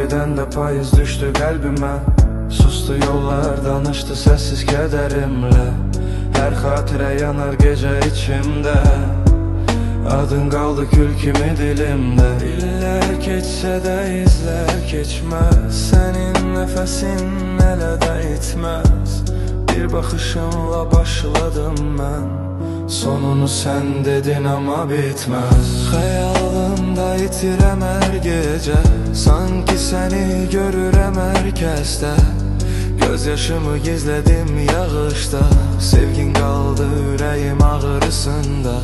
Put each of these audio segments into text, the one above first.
gedəndə payız düşdü qəlbimə. Sustu yollar, danışdı səssiz kədərimlə. Hər xatirə yanar gecə içimdə. Adın qaldı kül kimi dilimdə. İllər keçsə də izlər keçməz. Sənin nəfəsin elə də itməz. Bir baxışınla başladım mən. Sonunu sən dedin amma bitməz. Xəyalımda itirəm hər gecə. Sanki səni görürəm hər kəsdə. Göz yaşımı gizlədim yağışda. Sevgin qaldı ürəyim ağrısında.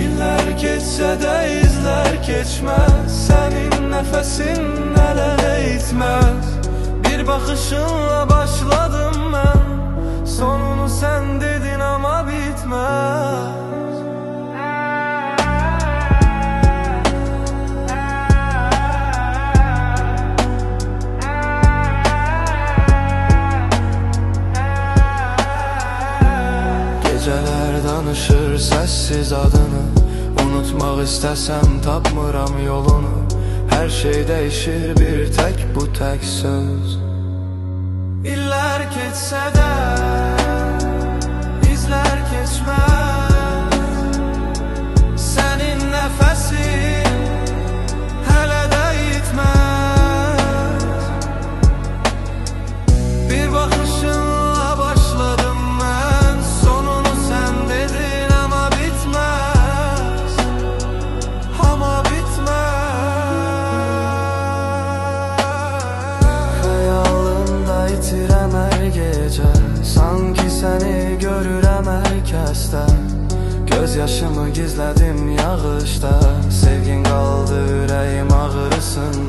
İllər keçsə də izlər keçməz. Sənin nəfəsin elə də itməz. Bir baxışınla başladım mən. Sonunu sən dedin amma bitməz. Gecələr danışır səssiz adını. Unutmaq istəsəm tapmıram yolunu. Hər şey dəyişir bir tək bu tək söz. İllər keçsə də izlər keçməz. Sənin nəfəsin hələ də itməz. Bir baxışınla başladım mən. Sonunu sən dedin amma bitməz. Amma bitməz. Xəyalımda itirəm hər gecə. Sanki səni görürəm hər kəsdə. Göz yaşımı gizlədim yağışda. Sevgin qaldı ürəyim ağrısında.